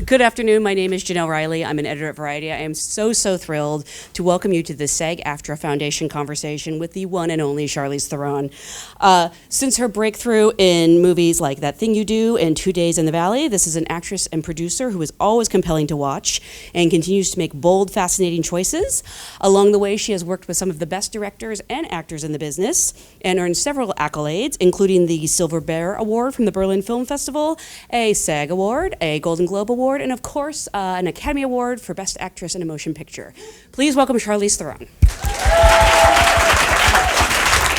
Good afternoon. My name is Jenelle Riley. I'm an editor at Variety. I am so thrilled to welcome you to the SAG-AFTRA Foundation conversation with the one and only Charlize Theron. Since her breakthrough in movies like That Thing You Do and 2 Days in the Valley, this is an actress and producer who is always compelling to watch and continues to make bold, fascinating choices. Along the way, she has worked with some of the best directors and actors in the business and earned several accolades, including the Silver Bear Award from the Berlin Film Festival, a SAG Award, a Golden Globe Award, and of course, an Academy Award for Best Actress in a Motion Picture. Please welcome Charlize Theron.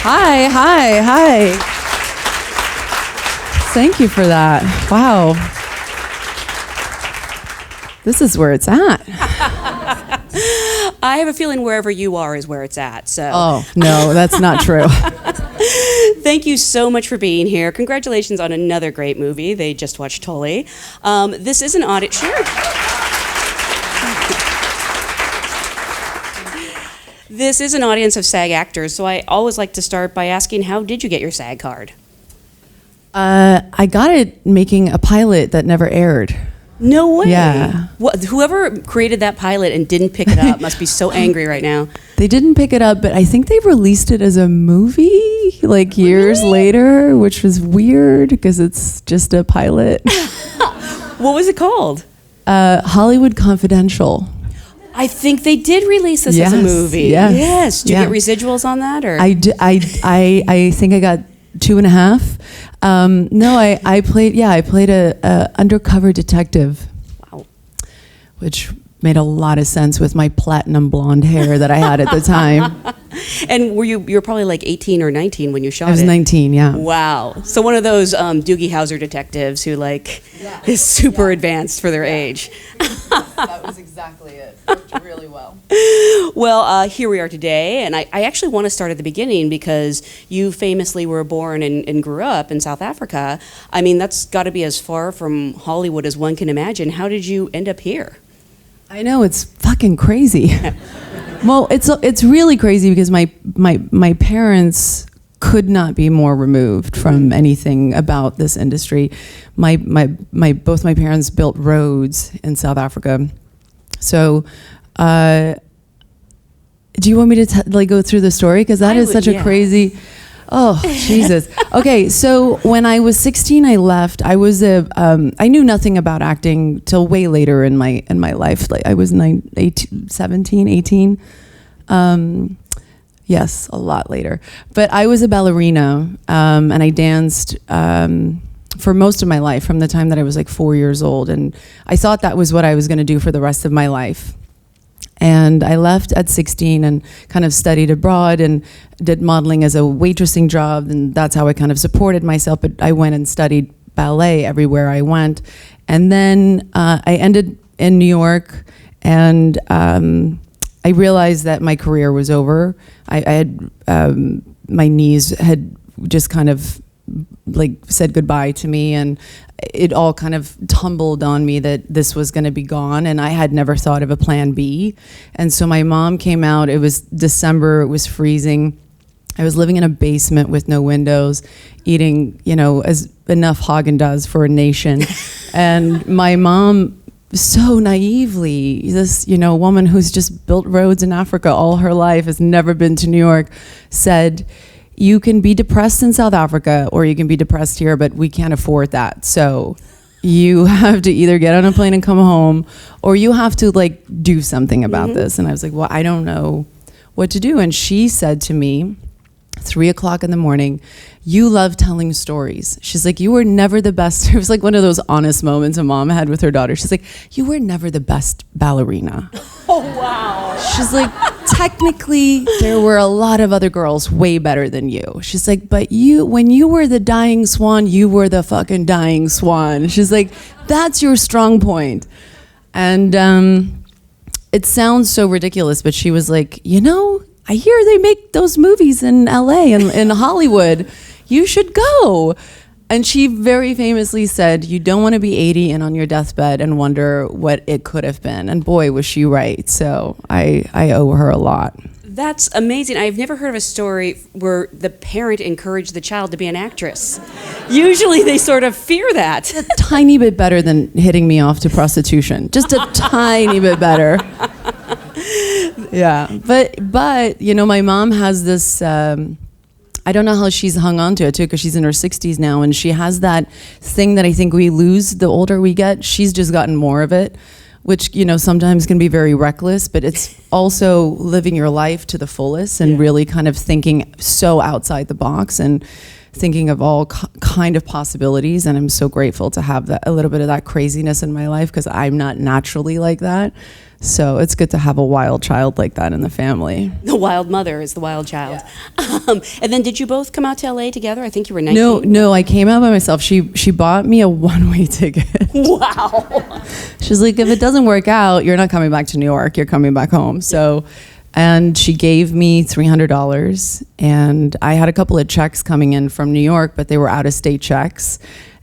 Hi. Thank you for that. Wow. This is where it's at. I have a feeling wherever you are is where it's at. So. Oh, no, that's not true. Thank you so much for being here. Congratulations on another great movie. They just watched Tully. This is an audit. Sure. This is an audience of SAG actors, so I always like to start by asking, how did you get your SAG card? I got it making a pilot that never aired. No way. Yeah. Whoever created that pilot and didn't pick it up must be so angry right now. They didn't pick it up, but I think they released it as a movie like years later, which was weird because it's just a pilot. What was it called? Hollywood Confidential. I think they did release this as a movie. Yes. Do you get residuals on that, or? I think I got 2.5. No, I played a undercover detective. Wow. Which made a lot of sense with my platinum blonde hair that I had at the time. And you were probably like 18 or 19 when you shot it? I was 19, yeah. Wow. So one of those Doogie Howser detectives who is super advanced for their age. That was exactly it. Worked really well. Well, here we are today, and I actually want to start at the beginning because you famously were born and grew up in South Africa. I mean, that's got to be as far from Hollywood as one can imagine. How did you end up here? I know, it's fucking crazy. Well, it's really crazy because my parents could not be more removed from anything about this industry. Both my parents built roads in South Africa. So, do you want me to go through the story? Because that is such a crazy. Oh, Jesus. Okay, so when I was 16, I left. I knew nothing about acting till way later in my life. Like I was 17, 18. Yes, a lot later. But I was a ballerina, and I danced for most of my life, from the time that I was like 4 years old. And I thought that was what I was going to do for the rest of my life. And I left at 16 and kind of studied abroad and did modeling as a waitressing job, and that's how I kind of supported myself. But I went and studied ballet everywhere I went. And then I ended in New York, and I realized that my career was over. I had my knees had just kind of said goodbye to me, and it all kind of tumbled on me that this was going to be gone, and I had never thought of a plan B. And so my mom came out. It was December. It was freezing. I was living in a basement with no windows, eating, as enough Haagen-Dazs for a nation. And my mom, so naively, this, woman who's just built roads in Africa all her life, has never been to New York, said, "You can be depressed in South Africa or you can be depressed here, but we can't afford that. So you have to either get on a plane and come home, or you have to do something about this." And I was like, well, I don't know what to do. And she said to me, 3:00 in the morning, "You love telling stories." She's like, "You were never the best." It was like one of those honest moments a mom had with her daughter. She's like, "You were never the best ballerina." Oh, wow. She's like, "Technically, there were a lot of other girls way better than you." She's like, "But when you were the dying swan, you were the fucking dying swan." She's like, "That's your strong point." And it sounds so ridiculous, but she was like, "I hear they make those movies in LA and in Hollywood. You should go." And she very famously said, "You don't want to be 80 and on your deathbed and wonder what it could have been." And boy, was she right. So I owe her a lot. That's amazing. I've never heard of a story where the parent encouraged the child to be an actress. Usually they sort of fear that. A tiny bit better than hitting me off to prostitution. Just a tiny bit better. Yeah, but you know, my mom has this. I don't know how she's hung on to it too, because she's in her 60s now, and she has that thing that I think we lose the older we get. She's just gotten more of it, which, you know, sometimes can be very reckless, but it's also living your life to the fullest and really kind of thinking so outside the box and thinking of all kind of possibilities. And I'm so grateful to have that, a little bit of that craziness in my life, because I'm not naturally like that. So it's good to have a wild child like that in the family. The wild mother is the wild child. Yeah. And then did you both come out to LA together? I think you were 19. No, I came out by myself. She bought me a one-way ticket. Wow. She's like, if it doesn't work out, you're not coming back to New York. You're coming back home. So, and she gave me $300. And I had a couple of checks coming in from New York, but they were out-of-state checks.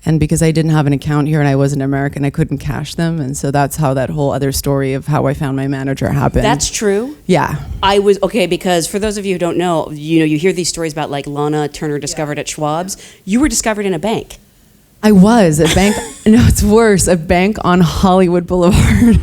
And because I didn't have an account here and I wasn't American, I couldn't cash them. And so that's how that whole other story of how I found my manager happened. That's true? Yeah. Because for those of you who don't know, you hear these stories about like Lana Turner discovered at Schwab's. You were discovered in a bank. I was. A bank, no, it's worse. A bank on Hollywood Boulevard.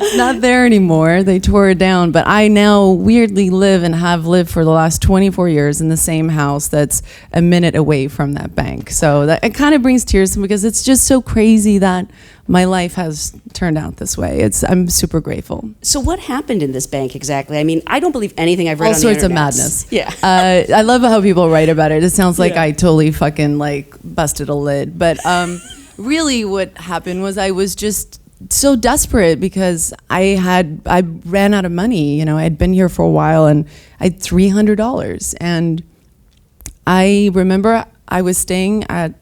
It's not there anymore. They tore it down. But I now weirdly live and have lived for the last 24 years in the same house that's a minute away from that bank. So that it kind of brings tears to me, because it's just so crazy that my life has turned out this way. I'm super grateful. So what happened in this bank exactly? I mean, I don't believe anything I've read on the internet. All sorts of madness. Yeah. I love how people write about it. It sounds like I totally fucking like busted a lid. But really what happened was I was just so desperate, because I ran out of money. You know, I had been here for a while and I had $300. And I remember I was staying at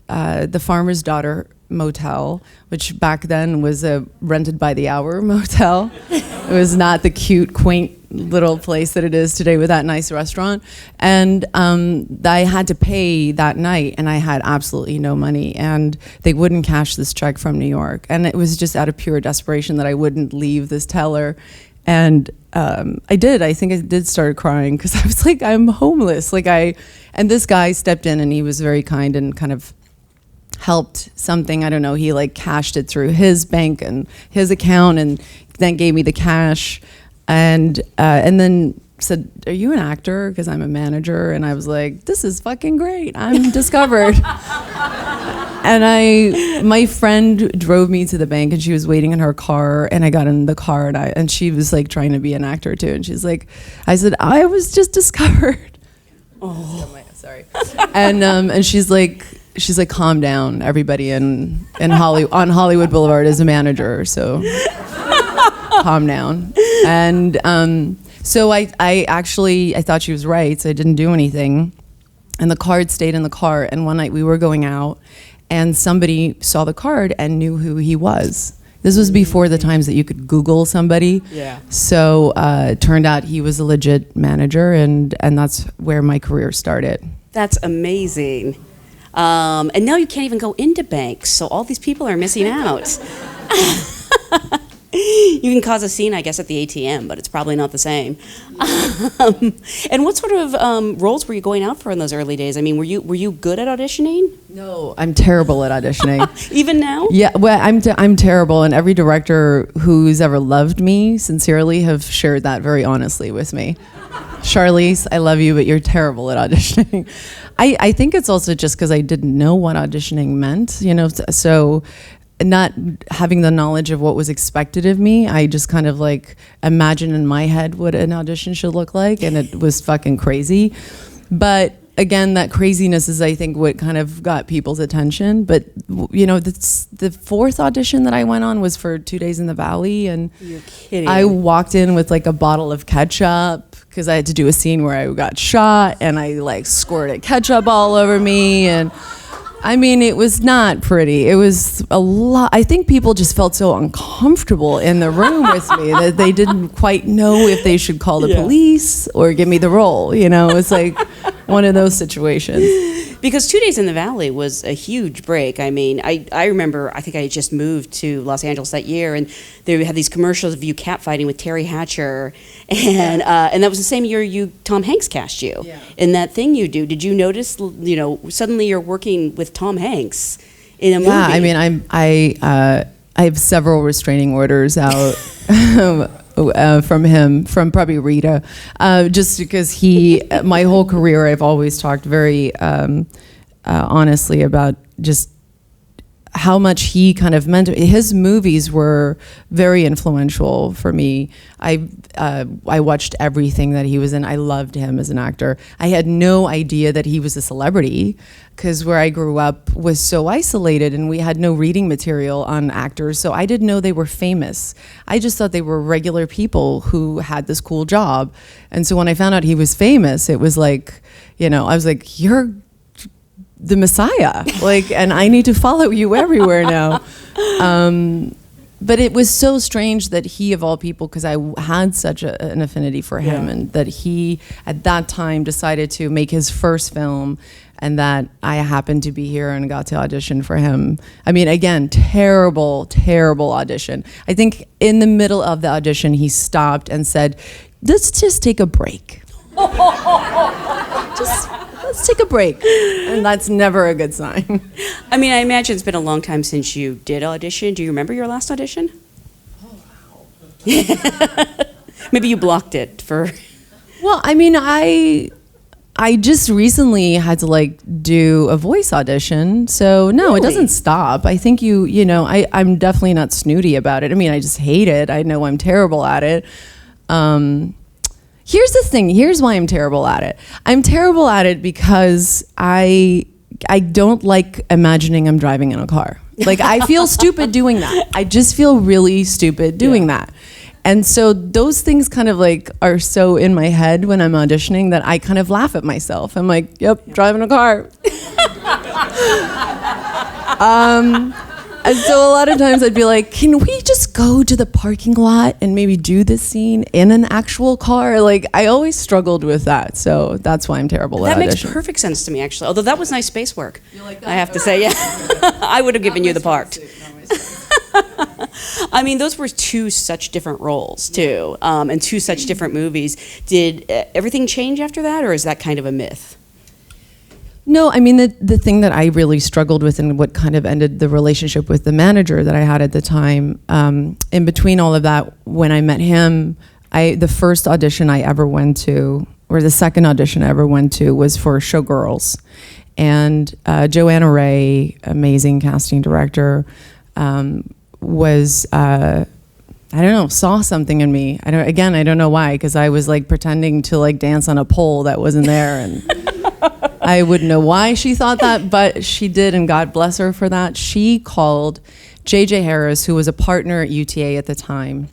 the Farmer's Daughter Motel, which back then was a rented by the hour motel. It was not the cute, quaint little place that it is today with that nice restaurant. And I had to pay that night, and I had absolutely no money, and they wouldn't cash this check from New York. And it was just out of pure desperation that I wouldn't leave this teller. And I think I did start crying, because I was like, I'm homeless. And this guy stepped in, and he was very kind and kind of helped something. I don't know, he like cashed it through his bank and his account, and then gave me the cash. And then said, are you an actor? Because I'm a manager. And I was like, this is fucking great. I'm discovered. And my friend drove me to the bank, and she was waiting in her car, and I got in the car, and she was like trying to be an actor too. And she's like, I said, I was just discovered. Oh, sorry. And she's like, calm down. Everybody on Hollywood Boulevard is a manager, so calm down. And so I thought she was right, so I didn't do anything. And the card stayed in the car. And one night we were going out, and somebody saw the card and knew who he was. This was before the times that you could Google somebody. Yeah. So it turned out he was a legit manager, and that's where my career started. That's amazing. And now you can't even go into banks, so all these people are missing out. You can cause a scene, I guess, at the ATM, but it's probably not the same. And what sort of roles were you going out for in those early days? I mean, were you good at auditioning? No, I'm terrible at auditioning. Even now? Yeah, well, I'm terrible, and every director who's ever loved me sincerely have shared that very honestly with me. Charlize, I love you, but you're terrible at auditioning. I think it's also just because I didn't know what auditioning meant, you know, so not having the knowledge of what was expected of me, I just kind of like imagined in my head what an audition should look like, and it was fucking crazy. But again, that craziness is, I think, what kind of got people's attention. But, you know, the fourth audition that I went on was for 2 Days in the Valley, and you're kidding. I walked in with like a bottle of ketchup, because I had to do a scene where I got shot, and I like squirted ketchup all over me, and I mean, it was not pretty. It was a lot. I think people just felt so uncomfortable in the room with me that they didn't quite know if they should call the police or give me the role. You know, it's like, one of those situations. Because 2 Days in the Valley was a huge break. I mean, I remember, I think I had just moved to Los Angeles that year, and they had these commercials of you catfighting with Terry Hatcher, and that was the same year Tom Hanks cast you in that thing you do. Did you notice, suddenly you're working with Tom Hanks in a movie? Yeah, I mean, I have several restraining orders out from him, from probably Rita, just because my whole career, I've always talked very honestly about just how much he kind of meant. His movies were very influential for me. I watched everything that he was in. I loved him as an actor. I had no idea that he was a celebrity, because where I grew up was so isolated and we had no reading material on actors, so I didn't know they were famous. I just thought they were regular people who had this cool job. And so when I found out he was famous, it was like, I was like, you're the Messiah, and I need to follow you everywhere now. But it was so strange that he, of all people, because I had such an affinity for him, and that he, at that time, decided to make his first film, and that I happened to be here and got to audition for him. I mean, again, terrible, terrible audition. I think in the middle of the audition, he stopped and said, let's just take a break. Let's take a break. And that's never a good sign. I mean, I imagine it's been a long time since you did audition. Do you remember your last audition? Oh, wow. Maybe you blocked it for... Well, I mean, I just recently had to do a voice audition. So no, really? It doesn't stop. I think I'm definitely not snooty about it. I mean, I just hate it. I know I'm terrible at it. Here's the thing. Here's why I'm terrible at it. I'm terrible at it because I don't like imagining I'm driving in a car. I feel stupid doing that. I just feel really stupid doing that. And so those things kind of are so in my head when I'm auditioning that I kind of laugh at myself. I'm like, yep, driving a car. And so a lot of times I'd be like, can we just go to the parking lot and maybe do this scene in an actual car? I always struggled with that. So that's why I'm terrible at audition. That makes perfect sense to me, actually. Although that was nice space work. You like that? I have to say, yeah. I would have given you the part. I mean, those were two such different roles, too, and two such different movies. Did everything change after that, or is that kind of a myth? No, I mean, the thing that I really struggled with and what kind of ended the relationship with the manager that I had at the time, in between all of that, when I met him, the first audition I ever went to, or the second audition I ever went to, was for Showgirls. And Joanna Ray, amazing casting director, was... I don't know, saw something in me. I don't know why, because I was pretending to dance on a pole that wasn't there, and I wouldn't know why she thought that, but she did, and God bless her for that. She called J.J. Harris, who was a partner at UTA at the time,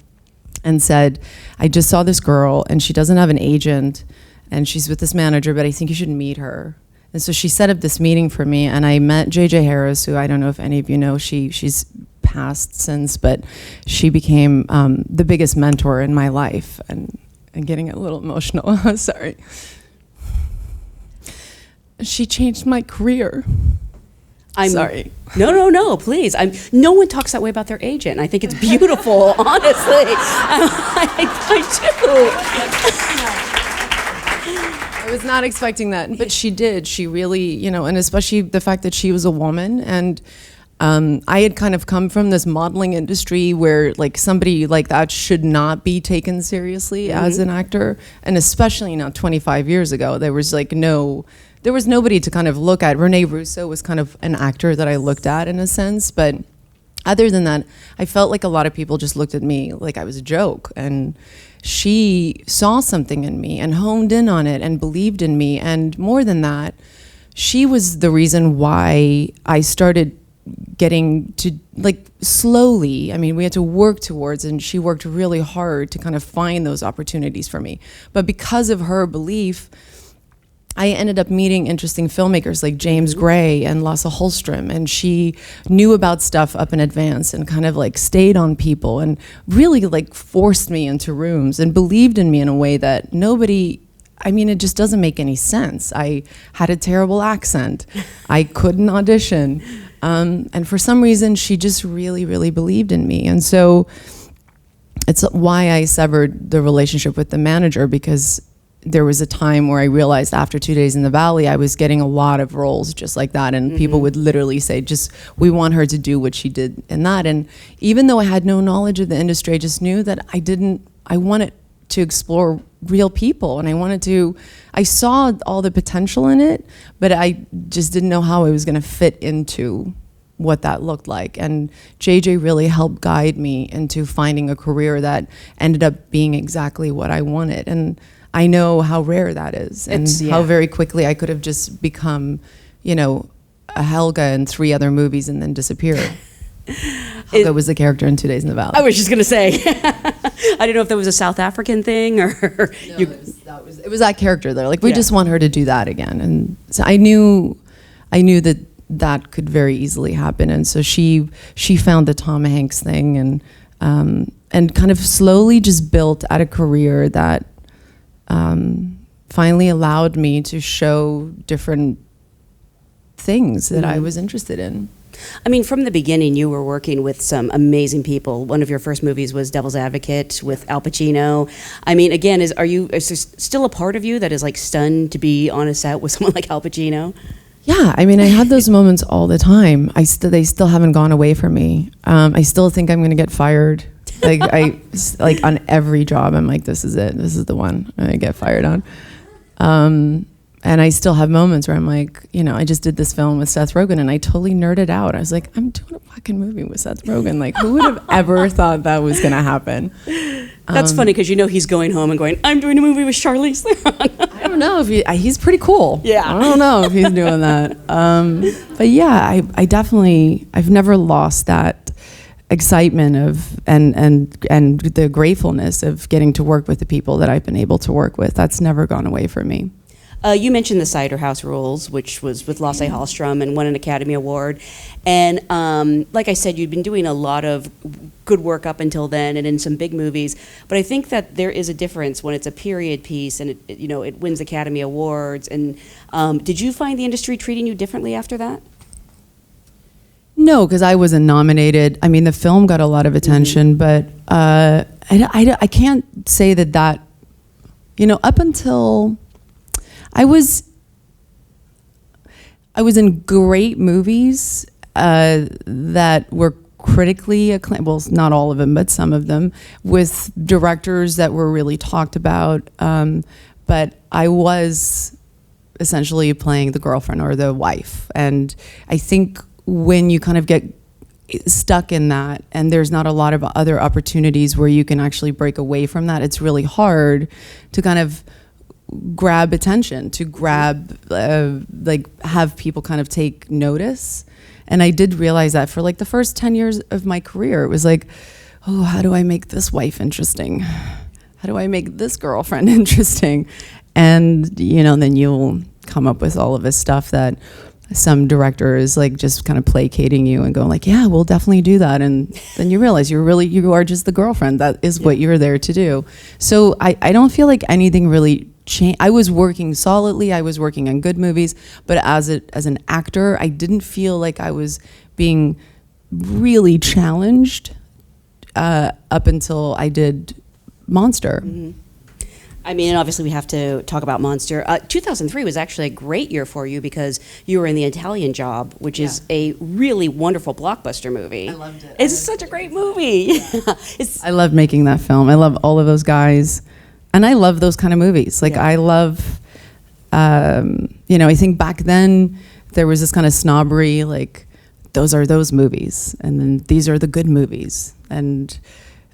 and said, I just saw this girl, and she doesn't have an agent, and she's with this manager, but I think you should meet her. And so she set up this meeting for me, and I met J.J. Harris, who I don't know if any of you know, she's passed since, but she became the biggest mentor in my life. And I'm getting a little emotional, sorry. She changed my career. I'm sorry. No, please. No one talks that way about their agent. I think it's beautiful, honestly. I do. I was not expecting that, but she did. She really, and especially the fact that she was a woman, and I had kind of come from this modeling industry where somebody like that should not be taken seriously as an actor, and especially 25 years ago, there was nobody to kind of look at. Rene Russo was kind of an actor that I looked at in a sense, but other than that, I felt like a lot of people just looked at me like I was a joke, and she saw something in me and honed in on it and believed in me, and more than that, she was the reason why I started getting to slowly, I mean, we had to work towards, and she worked really hard to kind of find those opportunities for me. But because of her belief, I ended up meeting interesting filmmakers like James Gray and Lasse Hallström, and she knew about stuff up in advance and kind of stayed on people and really forced me into rooms and believed in me in a way that nobody I mean, it just doesn't make any sense. I had a terrible accent. I couldn't audition. And for some reason, she just really, really believed in me. And so it's why I severed the relationship with the manager, because there was a time where I realized after 2 Days in the Valley, I was getting a lot of roles just like that. And people would literally say, we want her to do what she did in that. And even though I had no knowledge of the industry, I just knew that I wanted to explore real people. And I saw all the potential in it, but I just didn't know how it was going to fit into what that looked like. And JJ really helped guide me into finding a career that ended up being exactly what I wanted. And I know how rare that is, and how very quickly I could have just become, a Helga in 3 other movies and then disappeared. Helga was the character in 2 Days in the Valley. I was just going to say, I didn't know if that was a South African thing or... No, it was that character there. Like, we just want her to do that again. And so I knew that could very easily happen. And so she found the Tom Hanks thing and kind of slowly just built out a career that finally allowed me to show different things that I was interested in. I mean, from the beginning, you were working with some amazing people. One of your first movies was Devil's Advocate with Al Pacino. I mean, again, is there still a part of you that is like stunned to be on a set with someone like Al Pacino? Yeah, I mean, I have those moments all the time. They still haven't gone away from me. I still think I'm going to get fired. Like on every job, I'm like, this is it. This is the one I get fired on. And I still have moments where I'm like, I just did this film with Seth Rogen and I totally nerded out. I was like, I'm doing a fucking movie with Seth Rogen. Like, who would have ever thought that was going to happen? That's funny because he's going home and going, I'm doing a movie with Charlize Theron. I don't know if he's pretty cool. Yeah. I don't know if he's doing that. But yeah, I've never lost that excitement of and the gratefulness of getting to work with the people that I've been able to work with. That's never gone away from me. You mentioned the Cider House Rules, which was with Lasse Hallström and won an Academy Award. And like I said, you'd been doing a lot of good work up until then and in some big movies. But I think that there is a difference when it's a period piece and it wins Academy Awards. And did you find the industry treating you differently after that? No, because I wasn't nominated. I mean, the film got a lot of attention, but I can't say that up until I was in great movies that were critically acclaimed, well, not all of them, but some of them, with directors that were really talked about. But I was essentially playing the girlfriend or the wife. And I think when you kind of get stuck in that and there's not a lot of other opportunities where you can actually break away from that, it's really hard to kind of grab attention, to have people kind of take notice. And I did realize that for like the first 10 years of my career, it was like, oh, how do I make this wife interesting? How do I make this girlfriend interesting? And, then you'll come up with all of this stuff that some director is like just kind of placating you and going like, yeah, we'll definitely do that. And then you realize you are just the girlfriend. That is what you're there to do. So I don't feel like anything really changed. I was working solidly. I was working on good movies. But as an actor, I didn't feel like I was being really challenged up until I did Monster. Mm-hmm. I mean, obviously we have to talk about Monster. 2003 was actually a great year for you because you were in The Italian Job, which is a really wonderful blockbuster movie. I loved it. It's such a great movie. Yeah. I love making that film. I love all of those guys. And I love those kind of movies. Like, I love, I think back then there was this kind of snobbery, like, those are those movies. And then these are the good movies. And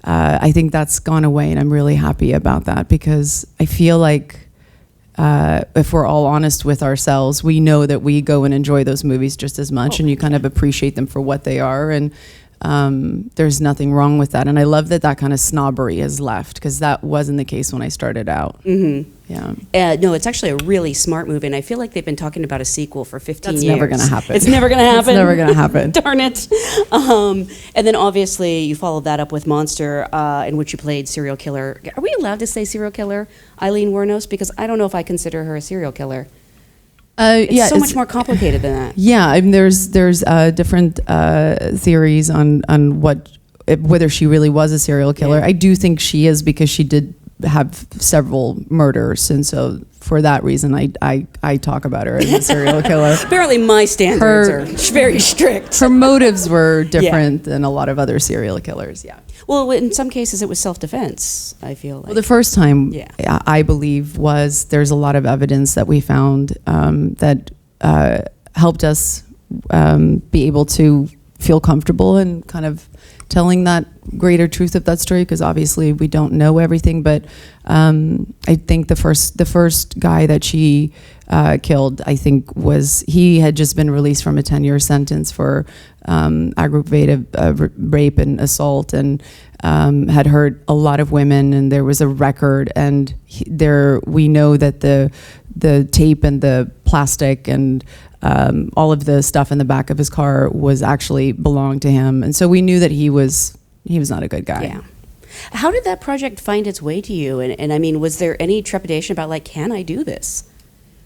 I think that's gone away, and I'm really happy about that because I feel like if we're all honest with ourselves, we know that we go and enjoy those movies just as much, and you kind of appreciate them for what they are. And there's nothing wrong with that. And I love that that kind of snobbery has left, because that wasn't the case when I started out. Mm-hmm. Yeah. No, it's actually a really smart movie, and I feel like they've been talking about a sequel for 15 That's years. never going to happen. It's never going to happen. It's never going to happen. Darn it. And then obviously you followed that up with Monster, in which you played serial killer. Are we allowed to say serial killer Eileen Wuornos? Because I don't know if I consider her a serial killer. It's so much more complicated than that. Yeah, I mean, there's different theories on whether she really was a serial killer. Yeah. I do think she is, because she did have several murders, and so for that reason, I talk about her as a serial killer. Apparently, my standards are very strict. Her motives were different than a lot of other serial killers. Yeah. Well, in some cases, it was self-defense, I feel like. Well, the first time, Yeah. I believe, there's a lot of evidence that we found that helped us be able to feel comfortable and kind of telling that greater truth of that story, because obviously we don't know everything. But I think the first guy that she killed, I think, he had just been released from a 10-year sentence for aggravated rape and assault, and had hurt a lot of women, and there was a record, and we know that the tape and the plastic and all of the stuff in the back of his car was actually belonged to him, and so we knew that he was not a good guy. Yeah. How did that project find its way to you? And I mean, was there any trepidation about, like, can I do this?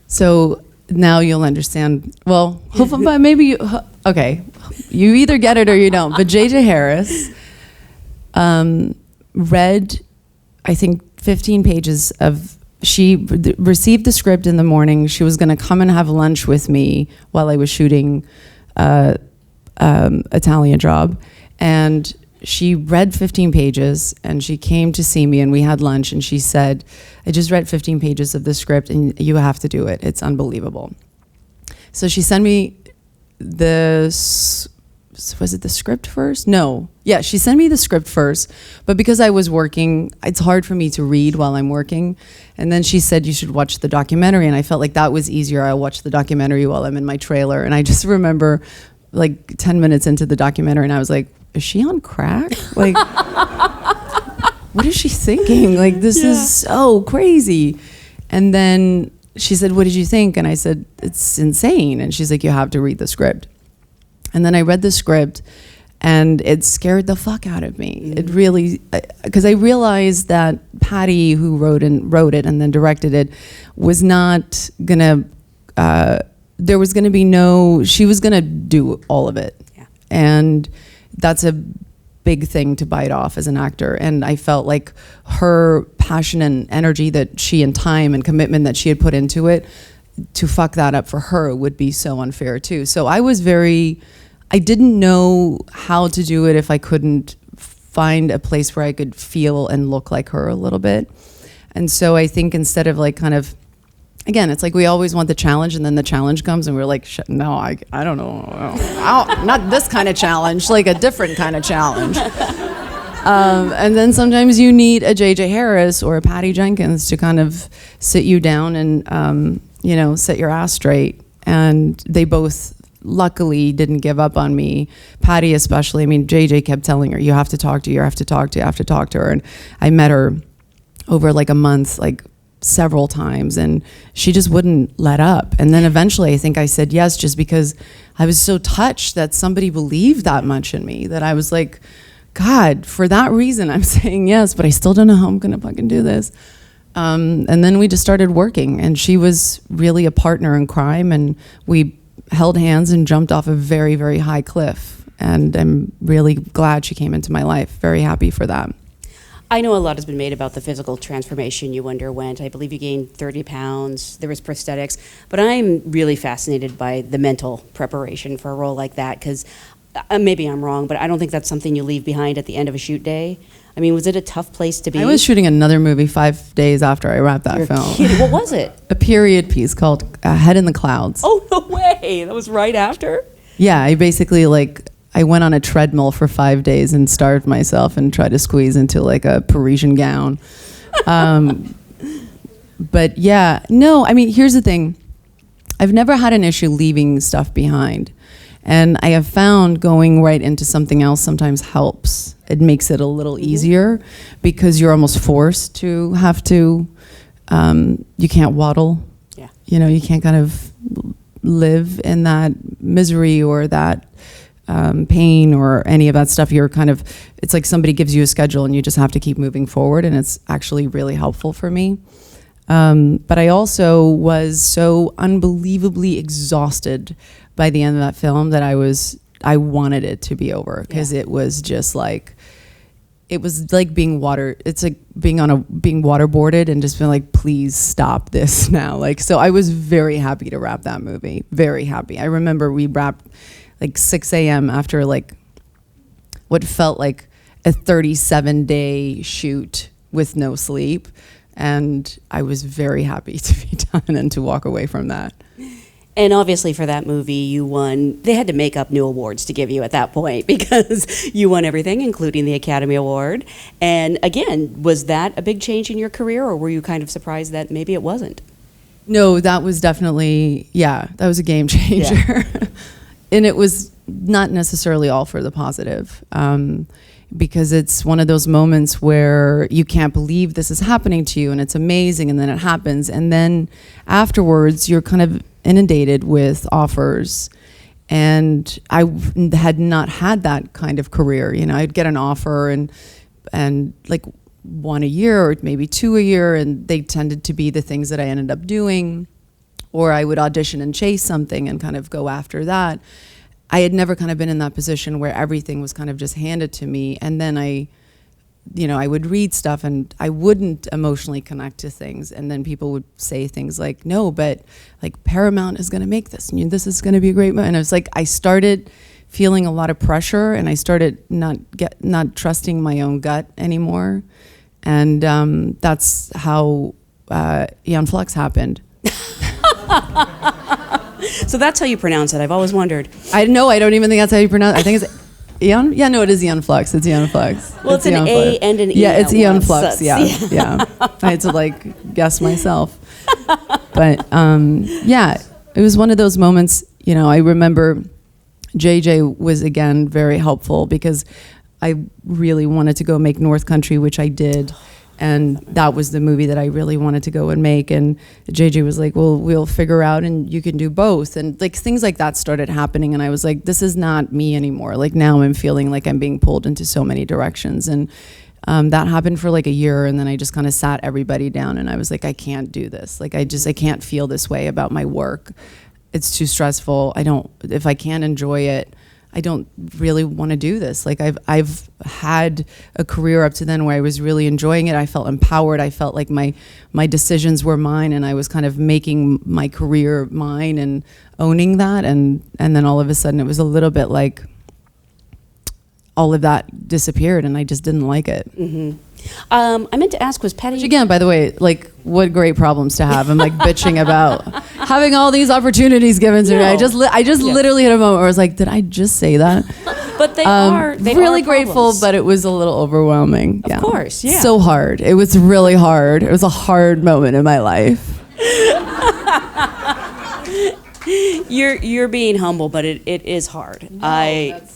So now you'll understand. Well, hopefully, but maybe you. Okay, you either get it or you don't. But J.J. Harris read, I think, 15 pages of. She received the script in the morning. She was going to come and have lunch with me while I was shooting Italian Job, and she read 15 pages, and she came to see me, and we had lunch, and she said, I just read 15 pages of the script, and you have to do it. It's unbelievable. So she sent me was it the script first? No. Yeah, she sent me the script first, but because I was working, it's hard for me to read while I'm working. And then she said, you should watch the documentary, and I felt like that was easier. I watched the documentary while I'm in my trailer, and I just remember like 10 minutes into the documentary, and I was like, is she on crack? Like, what is she thinking? Like, this is so crazy. And then she said, what did you think? And I said, it's insane. And she's like, you have to read the script. And then I read the script, and it scared the fuck out of me. Mm-hmm. It really, because I realized that Patty, who wrote it and then directed it, was not gonna, there was gonna be she was gonna do all of it. Yeah. And that's a big thing to bite off as an actor. And I felt like her passion and energy and time and commitment that she had put into it, to fuck that up for her would be so unfair too. So I didn't know how to do it if I couldn't find a place where I could feel and look like her a little bit. And so I think instead of like kind of, again, it's like we always want the challenge, and then the challenge comes and we're like, no, I don't know. Not this kind of challenge, like a different kind of challenge. And then sometimes you need a J.J. Harris or a Patty Jenkins to kind of sit you down and, set your ass straight. And they both luckily didn't give up on me. Patty especially. I mean, JJ kept telling her, you have to talk to her. And I met her over like a month, like several times, and she just wouldn't let up. And then eventually I think I said yes, just because I was so touched that somebody believed that much in me, that I was like, God, for that reason I'm saying yes, but I still don't know how I'm gonna fucking do this. And then we just started working, and she was really a partner in crime, and we held hands and jumped off a very, very high cliff. And I'm really glad she came into my life. Very happy for that. I know a lot has been made about the physical transformation you underwent. I believe you gained 30 pounds. There was prosthetics. But I'm really fascinated by the mental preparation for a role like that, because maybe I'm wrong, but I don't think that's something you leave behind at the end of a shoot day. I mean, was it a tough place to be? I was shooting another movie 5 days after I wrapped that You're film. kidding. What was it? A period piece called Head in the Clouds. Oh, no way. That was right after? Yeah, I went on a treadmill for 5 days and starved myself and tried to squeeze into like a Parisian gown. But yeah, no, I mean, here's the thing. I've never had an issue leaving stuff behind. And I have found going right into something else sometimes helps. It makes it a little easier because you're almost forced to have to, you can't waddle. Yeah. You know, you can't kind of live in that misery or that pain or any of that stuff. You're kind of, it's like somebody gives you a schedule and you just have to keep moving forward, and it's actually really helpful for me. But I also was so unbelievably exhausted by the end of that film that I wanted it to be over, because it was just like, it was like being being waterboarded and just being like, please stop this now. Like, so I was very happy to wrap that movie, very happy. I remember we wrapped like 6 a.m. after like what felt like a 37-day shoot with no sleep. And I was very happy to be done and to walk away from that. And obviously for that movie, you won. They had to make up new awards to give you at that point because you won everything, including the Academy Award. And again, was that a big change in your career, or were you kind of surprised that maybe it wasn't? No, that was definitely, that was a game changer. Yeah. And it was not necessarily all for the positive, because it's one of those moments where you can't believe this is happening to you, and it's amazing, and then it happens. And then afterwards, you're kind of inundated with offers. And I had not had that kind of career. You know, I'd get an offer and like one a year or maybe two a year, and they tended to be the things that I ended up doing. Or I would audition and chase something and kind of go after that. I had never kind of been in that position where everything was kind of just handed to me. And then I would read stuff and I wouldn't emotionally connect to things. And then people would say things like, no, but like Paramount is going to make this, and this is going to be a great movie. And it was like, I started feeling a lot of pressure, and I started not trusting my own gut anymore. And that's how Aeon Flux happened. So that's how you pronounce it. I've always wondered. I don't even think that's how you pronounce it. I think it's Aeon? Yeah, no, it is Aeon Flux. It's Aeon Flux. Well, it's an Aeon A Flux. and an E. Yeah, it's Aeon once, Flux. so Yeah. I had to like guess myself. But it was one of those moments, I remember JJ was again very helpful because I really wanted to go make North Country, which I did. And that was the movie that I really wanted to go and make. And JJ was like, well, we'll figure out and you can do both. And like things like that started happening. And I was like, this is not me anymore. Like now I'm feeling like I'm being pulled into so many directions. And that happened for like a year. And then I just kind of sat everybody down and I was like, I can't do this. Like I can't feel this way about my work. It's too stressful. If I can't enjoy it, I don't really want to do this. Like I've had a career up to then where I was really enjoying it. I felt empowered. I felt like my decisions were mine, and I was kind of making my career mine and owning that. And then all of a sudden it was a little bit like all of that disappeared, and I just didn't like it. Mm-hmm. I meant to ask, was Patty... Which again, by the way, like what great problems to have. I'm like bitching about having all these opportunities given to me. I just literally had a moment where I was like, did I just say that? But they are really grateful, but it was a little overwhelming. Of course, yeah. So hard. It was really hard. It was a hard moment in my life. You're being humble, but it is hard.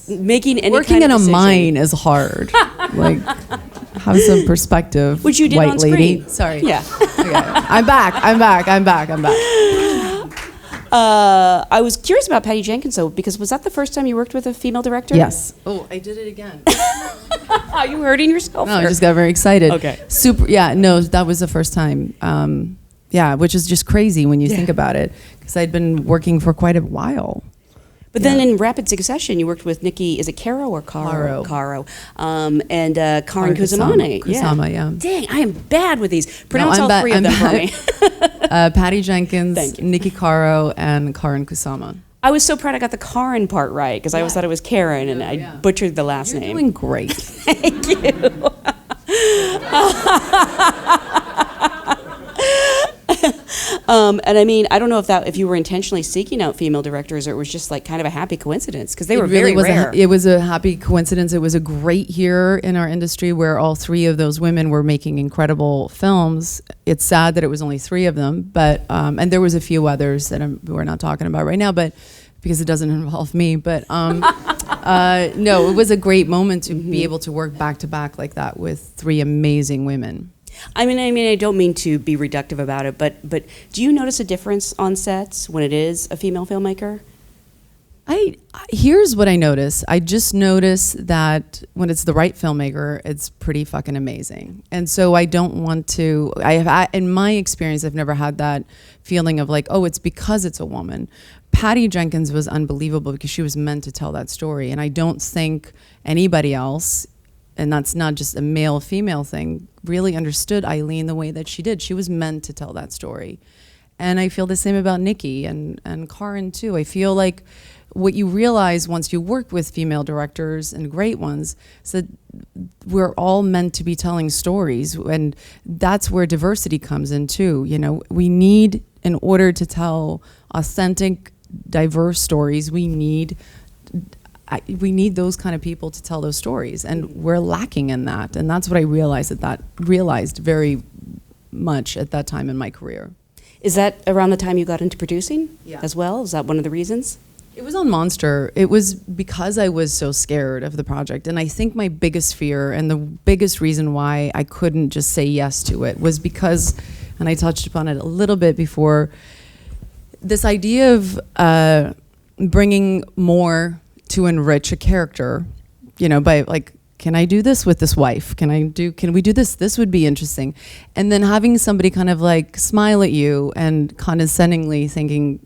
Making any working kind in of a decision. mine is hard. Like, have some perspective. Which you did white on lady. screen. Sorry. Yeah. Okay. I'm back. I was curious about Patty Jenkins, though, because was that the first time you worked with a female director? Yes. Oh, I did it again. Are you hurting yourself? No, I just got very excited. Okay. Super. Yeah. No, that was the first time. Which is just crazy when you think about it, because I'd been working for quite a while. But then in rapid succession, you worked with Nikki, is it Caro or Caro? Caro. And Karin Kusama. Kusama, yeah. Dang, I am bad with these. Pronounce all three of them for me. Patty Jenkins, Nikki Caro, and Karin Kusama. I was so proud I got the Karin part right, because I always thought it was Karen, and I butchered the last name. You're doing great. Thank you. And I mean, I don't know if you were intentionally seeking out female directors, or it was just like kind of a happy coincidence, because they were very rare. It was a happy coincidence. It was a great year in our industry where all three of those women were making incredible films. It's sad that it was only three of them, but and there was a few others that we're not talking about right now, but because it doesn't involve me. But no, it was a great moment to be able to work back to back like that with three amazing women. I mean, I don't mean to be reductive about it, but do you notice a difference on sets when it is a female filmmaker? Here's what I notice. I just notice that when it's the right filmmaker, it's pretty fucking amazing. And so I don't want to, in my experience, I've never had that feeling of like, oh, it's because it's a woman. Patty Jenkins was unbelievable because she was meant to tell that story. And I don't think anybody else, and that's not just a male-female thing, really understood Eileen the way that she did. She was meant to tell that story. And I feel the same about Nikki and Karin too. I feel like what you realize once you work with female directors and great ones is that we're all meant to be telling stories, and that's where diversity comes in too. You know, we need, in order to tell authentic, diverse stories, we need those kind of people to tell those stories, and we're lacking in that. And that's what I realized very much at that time in my career. Is that around the time you got into producing as well? Is that one of the reasons? It was on Monster. It was because I was so scared of the project. And I think my biggest fear and the biggest reason why I couldn't just say yes to it was because, and I touched upon it a little bit before, this idea of bringing more to enrich a character, you know, by like, can I do this with this wife? Can we do this? This would be interesting. And then having somebody kind of like smile at you and condescendingly thinking,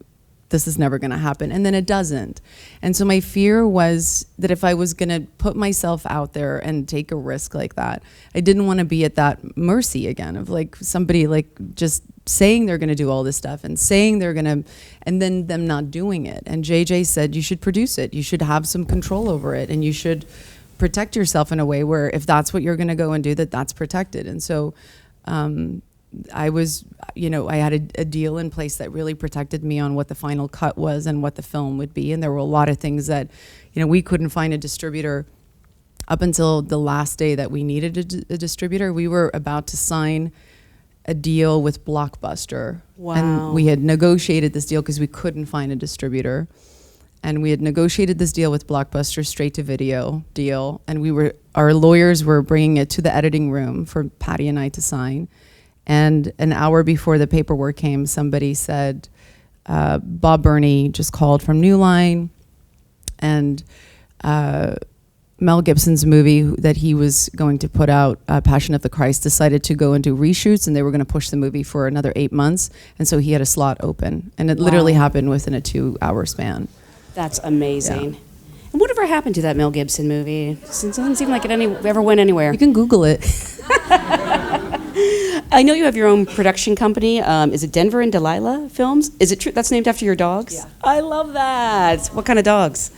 this is never going to happen. And then it doesn't. And so my fear was that if I was going to put myself out there and take a risk like that, I didn't want to be at that mercy again of like somebody like just saying they're going to do all this stuff and saying they're going to, and then them not doing it. And JJ said, you should produce it. You should have some control over it. And you should protect yourself in a way where if that's what you're going to go and do, that's protected. And so I was, you know, I had a deal in place that really protected me on what the final cut was and what the film would be. And there were a lot of things that, you know, we couldn't find a distributor up until the last day that we needed a distributor. We were about to sign a deal with Blockbuster. Wow. And we had negotiated this deal because we couldn't find a distributor. And we had negotiated this deal with Blockbuster, straight to video deal. And our lawyers were bringing it to the editing room for Patty and I to sign. And an hour before the paperwork came, somebody said, Bob Burney just called from New Line, and Mel Gibson's movie that he was going to put out, Passion of the Christ, decided to go into reshoots, and they were going to push the movie for another 8 months. And so he had a slot open. And it literally happened within a 2-hour span. That's amazing. Yeah. And whatever happened to that Mel Gibson movie? It doesn't seem like it ever went anywhere. You can Google it. I know you have your own production company. Is it Denver and Delilah Films? Is it true that's named after your dogs? Yeah. I love that. What kind of dogs?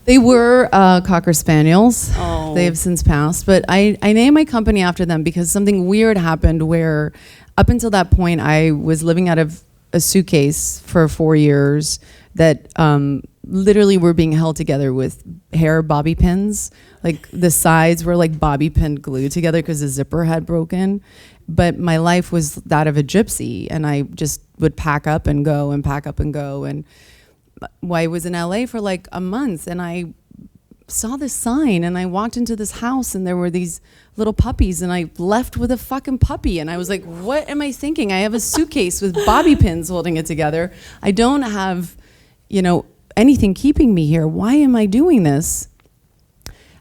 They were Cocker Spaniels. Oh. They have since passed. But I named my company after them because something weird happened where up until that point I was living out of a suitcase for 4 years that literally were being held together with hair bobby pins. Like the sides were like bobby pin glued together because the zipper had broken. But my life was that of a gypsy, and I just would pack up and go and pack up and go. And I was in LA for like a month, and I saw this sign, and I walked into this house, and there were these little puppies, and I left with a fucking puppy. And I was like, what am I thinking? I have a suitcase with bobby pins holding it together. I don't have, you know, anything keeping me here. Why am I doing this?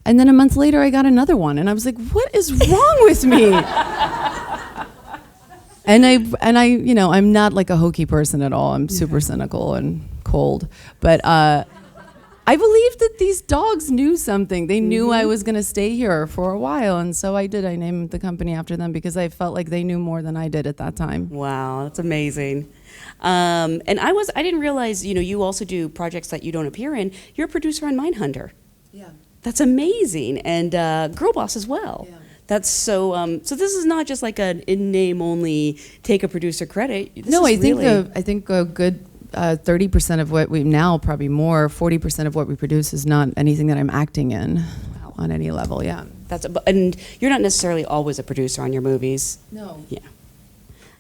And then a month later, I got another one, and I was like, what is wrong with me? And I, you know, I'm not like a hokey person at all. I'm super cynical and cold. But I believed that these dogs knew something. They knew I was going to stay here for a while. And so I did. I named the company after them because I felt like they knew more than I did at that time. Wow, that's amazing. And I didn't realize, you know, you also do projects that you don't appear in. You're a producer on Mindhunter. Yeah. That's amazing. And Girl Boss as well. Yeah. That's so. So this is not just like an in name only. Take a producer credit. I think a good 30% of what we now, probably more, 40% of what we produce is not anything that I'm acting in on any level. Yeah. And you're not necessarily always a producer on your movies. No. Yeah.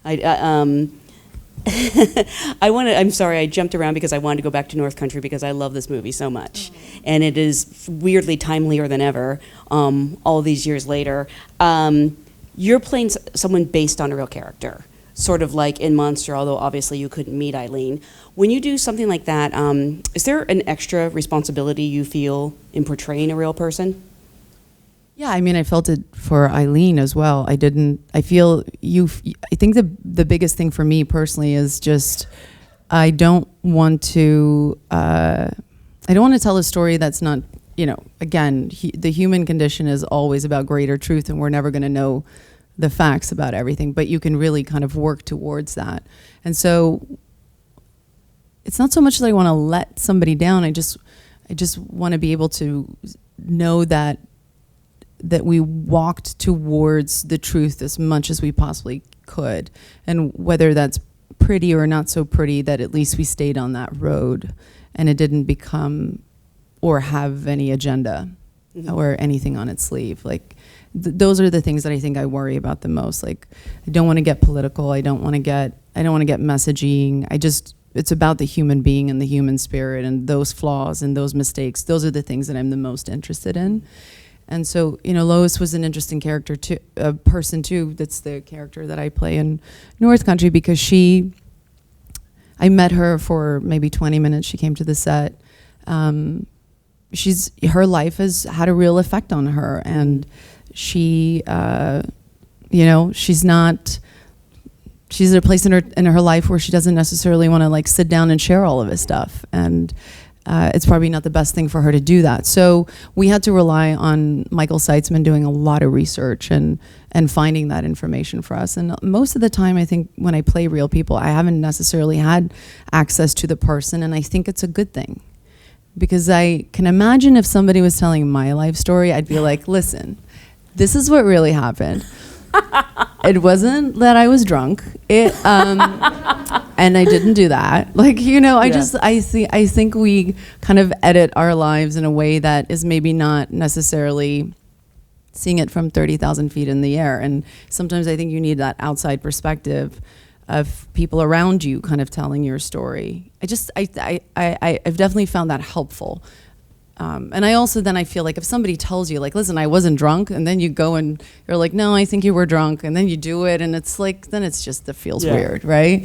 I'm sorry, I jumped around because I wanted to go back to North Country because I love this movie so much. And it is weirdly timelier than ever, all these years later. You're playing someone based on a real character, sort of like in Monster, although obviously you couldn't meet Eileen. When you do something like that, is there an extra responsibility you feel in portraying a real person? Yeah, I mean, I felt it for Eileen as well. I think the biggest thing for me personally is just, I don't want to tell a story that's not, again, the human condition is always about greater truth, and we're never going to know the facts about everything, but you can really kind of work towards that. And so it's not so much that I want to let somebody down. I just want to be able to know that we walked towards the truth as much as we possibly could. And whether that's pretty or not so pretty, that at least we stayed on that road and it didn't become or have any agenda or anything on its sleeve. Like, those are the things that I think I worry about the most. Like, I don't want to get political. I don't want to get messaging. It's about the human being and the human spirit and those flaws and those mistakes. Those are the things that I'm the most interested in. And so, Lois was an interesting character too, a person too. That's the character that I play in North Country, because I met her for maybe 20 minutes. She came to the set. Her life has had a real effect on her, and she's at a place in her life where she doesn't necessarily want to like sit down and share all of this stuff, and it's probably not the best thing for her to do that. So we had to rely on Michael Seitzman doing a lot of research and finding that information for us. And most of the time, I think when I play real people, I haven't necessarily had access to the person, and I think it's a good thing. Because I can imagine if somebody was telling my life story, I'd be like, listen, this is what really happened. It wasn't that I was drunk. And I didn't do that. Like, I think we kind of edit our lives in a way that is maybe not necessarily seeing it from 30,000 feet in the air. And sometimes I think you need that outside perspective of people around you kind of telling your story. I've definitely found that helpful. And I feel like if somebody tells you, like, listen, I wasn't drunk, and then you go and you're like, no, I think you were drunk, and then you do it, and it's like, then it's just, it feels weird, right?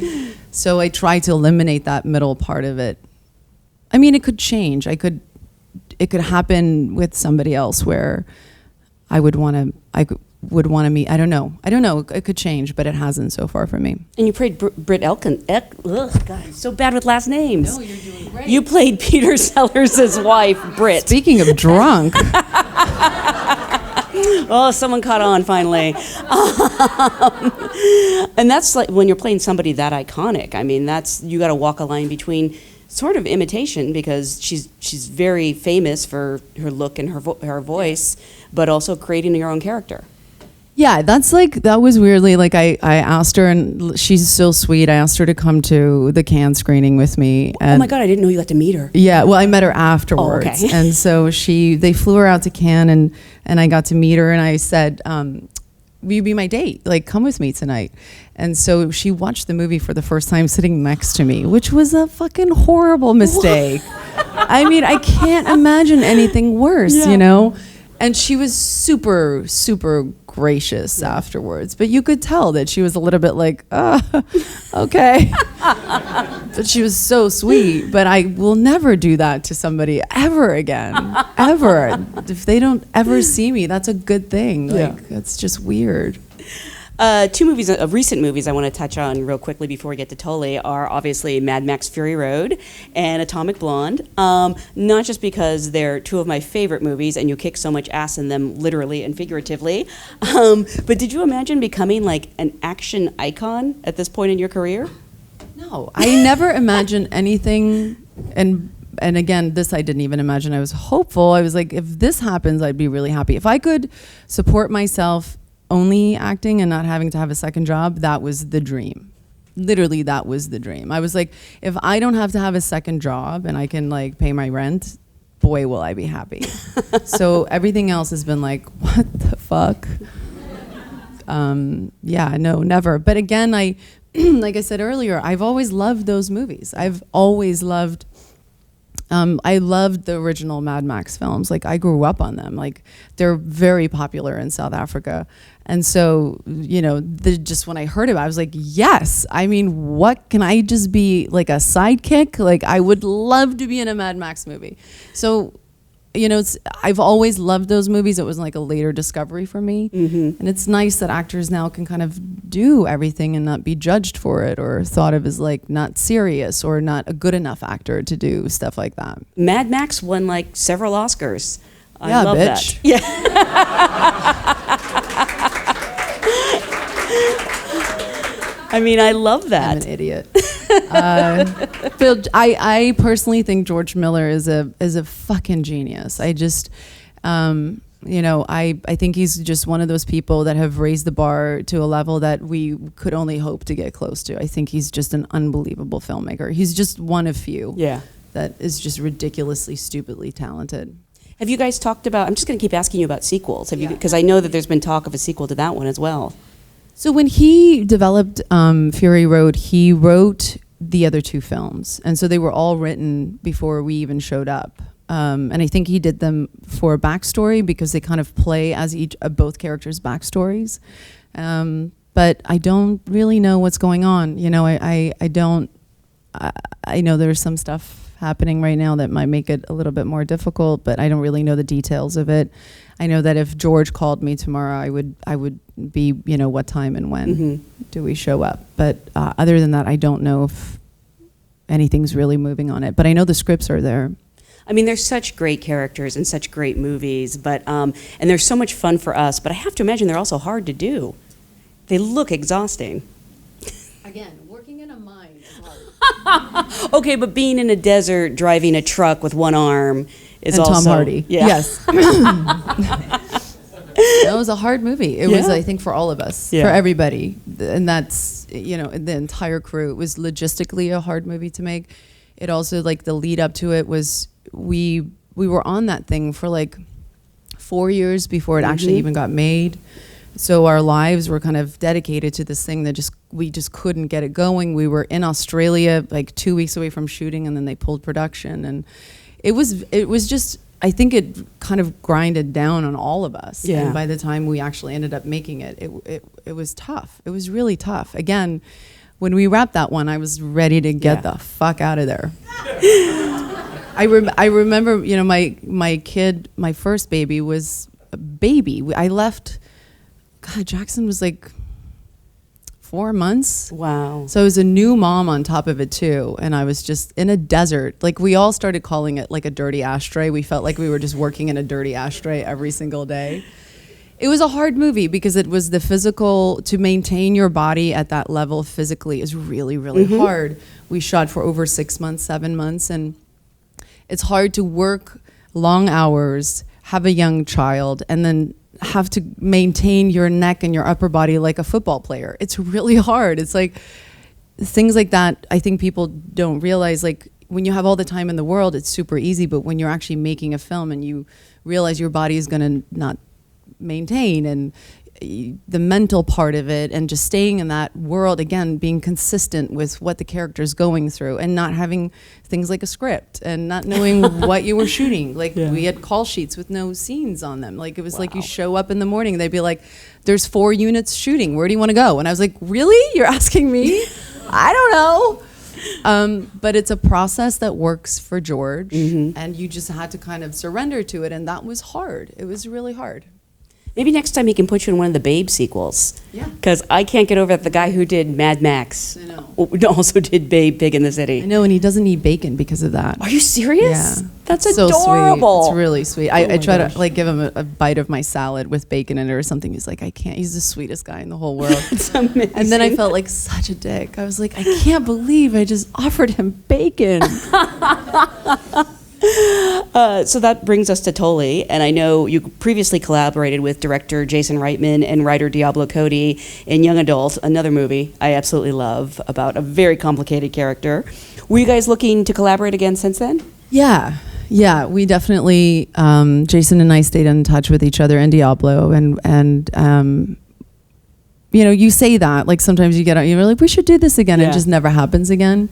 So I try to eliminate that middle part of it. I mean, it could change. It could happen with somebody else where I would want to meet. I don't know. It could change, but it hasn't so far for me. And you played Britt Elkin. God, I'm so bad with last names. No, you're doing great. You played Peter Sellers' wife, Britt. Speaking of drunk. Oh, someone caught on finally. And that's like when you're playing somebody that iconic. I mean, you got to walk a line between sort of imitation, because she's very famous for her look and her voice, but also creating your own character. Yeah, that was weirdly, like, I asked her, and she's so sweet. I asked her to come to the Cannes screening with me. And oh my God, I didn't know you got to meet her. Yeah, well, I met her afterwards. Oh, okay. And so they flew her out to Cannes, and I got to meet her, and I said, will you be my date? Like, come with me tonight. And so she watched the movie for the first time sitting next to me, which was a fucking horrible mistake. I mean, I can't imagine anything worse, And she was super, super gracious afterwards. But you could tell that she was a little bit like, okay. But she was so sweet. But I will never do that to somebody ever again. Ever. If they don't ever see me, that's a good thing. Like, that's just weird. Two movies, recent movies I want to touch on real quickly before we get to Tully are obviously Mad Max Fury Road and Atomic Blonde. Not just because they're two of my favorite movies and you kick so much ass in them literally and figuratively, but did you imagine becoming like an action icon at this point in your career? No, I never imagined anything, and and again, this I didn't even imagine. I was hopeful. I was like, if this happens, I'd be really happy. If I could support myself only acting and not having to have a second job, that was the dream. Literally, that was the dream. I was like, if I don't have to have a second job and I can like pay my rent, boy, will I be happy. So everything else has been like, what the fuck? Yeah, no, never. But again, like I said earlier, I've always loved those movies. I've always loved, I loved the original Mad Max films. Like, I grew up on them. Like, they're very popular in South Africa. And so, you know, just when I heard it, I was like, yes. I mean, what, can I just be like a sidekick? Like, I would love to be in a Mad Max movie. So, you know, I've always loved those movies. It was like a later discovery for me. Mm-hmm. And it's nice that actors now can kind of do everything and not be judged for it or thought of as like not serious or not a good enough actor to do stuff like that. Mad Max won like several Oscars. Yeah, I love bitch. that. Yeah. I mean, I love that. I'm an idiot. Phil, I personally think George Miller is a fucking genius. I just, you know, I think he's just one of those people that have raised the bar to a level that we could only hope to get close to. I think he's just an unbelievable filmmaker. He's just one of few that is just ridiculously, stupidly talented. Have you guys talked about, I'm just going to keep asking you about sequels, because I know that there's been talk of a sequel to that one as well. So when he developed Fury Road, he wrote the other two films. And so they were all written before we even showed up. And I think he did them for a backstory because they kind of play as each of both characters' backstories. But I don't really know what's going on. You know, I know there's some stuff happening right now that might make it a little bit more difficult, but I don't really know the details of it. I know that if George called me tomorrow, I would be, you know, what time and when do we show up. But other than that, I don't know if anything's really moving on it. But I know the scripts are there. I mean, there's such great characters and such great movies, but and they're so much fun for us, but I have to imagine they're also hard to do. They look exhausting. Again, working in a mine is hard. Okay, but being in a desert, driving a truck with one arm is and also... Tom Hardy. Yeah. Yes. It was a hard movie. It was, I think, for all of us, for everybody. And that's, you know, the entire crew. It was logistically a hard movie to make. It also, like, the lead up to it was, we were on that thing for like 4 years before it actually even got made. So our lives were kind of dedicated to this thing that we just couldn't get it going. We were in Australia like 2 weeks away from shooting, and then they pulled production, and it was just, I think it kind of grinded down on all of us. Yeah. And by the time we actually ended up making it, it was tough. It was really tough. Again, when we wrapped that one, I was ready to get the fuck out of there. I remember, you know, my kid, my first baby was a baby. I left, God, Jackson was like 4 months. Wow. So I was a new mom on top of it too. And I was just in a desert. Like, we all started calling it like a dirty ashtray. We felt like we were just working in a dirty ashtray every single day. It was a hard movie because it was the physical, to maintain your body at that level physically is really, really hard. We shot for over 6 months, 7 months, and it's hard to work long hours, have a young child, and then have to maintain your neck and your upper body like a football player. It's really hard. It's like things like that. I think people don't realize, like, when you have all the time in the world, it's super easy, but when you're actually making a film and you realize your body is going to not maintain, and the mental part of it, and just staying in that world, again, being consistent with what the character's going through, and not having things like a script, and not knowing what you were shooting. Like, we had call sheets with no scenes on them. Like, it was like you show up in the morning, they'd be like, there's 4 units shooting, where do you want to go? And I was like, really? You're asking me? I don't know. But it's a process that works for George, and you just had to kind of surrender to it, and that was hard. It was really hard. Maybe next time he can put you in one of the Babe sequels. Yeah. Because I can't get over the guy who did Mad Max. I know. Also did Babe Big in the City. I know, and he doesn't eat bacon because of that. Are you serious? Yeah. That's So adorable. sweet. It's really sweet. Oh my I try gosh. to like give him a bite of my salad with bacon in it or something. He's like, I can't. He's the sweetest guy in the whole world. It's amazing. And then I felt like such a dick. I was like, I can't believe I just offered him bacon. So that brings us to Tully, and I know you previously collaborated with director Jason Reitman and writer Diablo Cody in Young Adult, another movie I absolutely love about a very complicated character. Were you guys looking to collaborate again since then? Yeah, we definitely. Jason and I stayed in touch with each other and Diablo, and you know, you say that like sometimes you get out, you're like, we should do this again. Yeah. It just never happens again.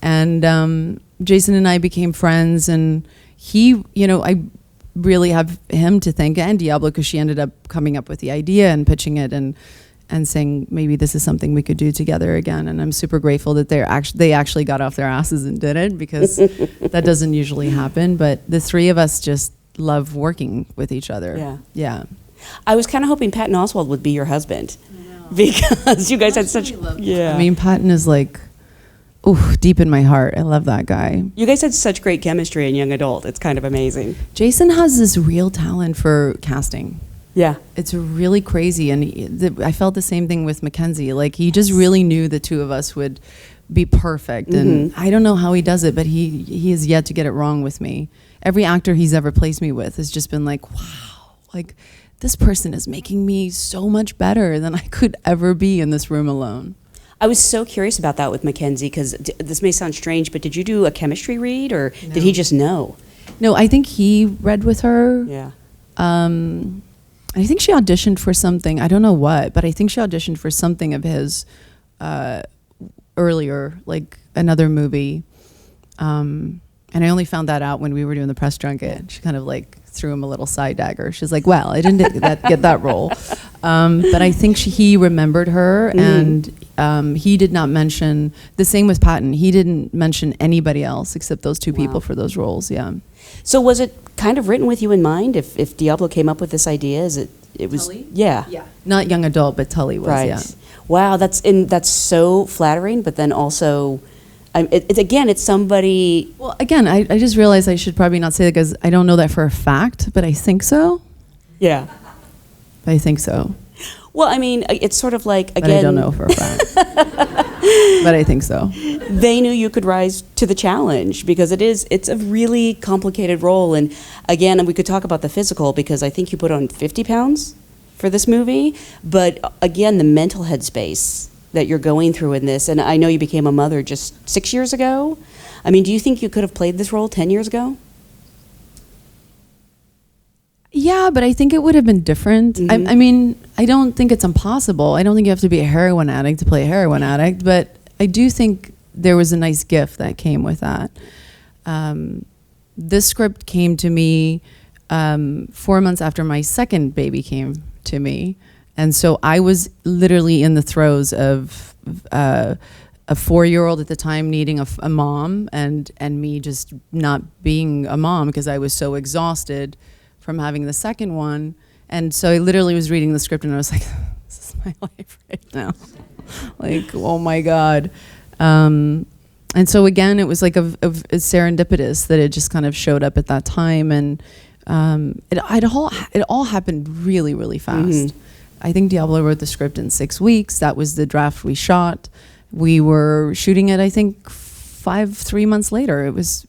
And Jason and I became friends, and he, you know, I really have him to thank, and Diablo, because she ended up coming up with the idea and pitching it and saying maybe this is something we could do together again. And I'm super grateful that they actually got off their asses and did it, because that doesn't usually happen. But the three of us just love working with each other. Yeah. I was kind of hoping Patton Oswalt would be your husband, because you guys had such I mean, Patton is like, ooh, deep in my heart. I love that guy. You guys had such great chemistry in Young Adult. It's kind of amazing. Jason has this real talent for casting. Yeah. It's really crazy. And I felt the same thing with Mackenzie. Like, he just really knew the two of us would be perfect. Mm-hmm. And I don't know how he does it, but he has yet to get it wrong with me. Every actor he's ever placed me with has just been like, wow, like, this person is making me so much better than I could ever be in this room alone. I was so curious about that with Mackenzie, because this may sound strange, but did you do a chemistry read, or did he just know? No, I think he read with her. Yeah. I think she auditioned for something. I don't know what, but I think she auditioned for something of his earlier, like another movie. And I only found that out when we were doing the press junket. She kind of like threw him a little side dagger. She's like, well, I didn't get that role. But I think he remembered her, and he did not mention, the same with Patton, he didn't mention anybody else except those two people for those roles, yeah. So was it kind of written with you in mind? If Diablo came up with this idea, it was Tully? Yeah. Not Young Adult, but Tully was, Right. yeah. Wow, that's so flattering, but then also, it's somebody. Well, again, I just realized I should probably not say that, because I don't know that for a fact, but I think so. Yeah. I think so. Well, I mean, it's sort of like, again. But I don't know for a fact. But I think so. They knew you could rise to the challenge, because it's a really complicated role. And again, we could talk about the physical, because I think you put on 50 pounds for this movie. But again, the mental headspace that you're going through in this. And I know you became a mother just 6 years ago. I mean, do you think you could have played this role 10 years ago? Yeah, but I think it would have been different. I mean, I don't think it's impossible. I don't think you have to be a heroin addict to play a heroin addict, but I do think there was a nice gift that came with that. This script came to me 4 months after my second baby came to me. And so I was literally in the throes of a 4-year-old at the time needing a mom, and me just not being a mom because I was so exhausted from having the second one. And so I literally was reading the script and I was like, this is my life right now. Like, oh my God. And so again, it was like a serendipitous that it just kind of showed up at that time. And it all happened really, really fast. I think Diablo wrote the script in 6 weeks. That was the draft we shot. We were shooting it, I think, 3 months later. It was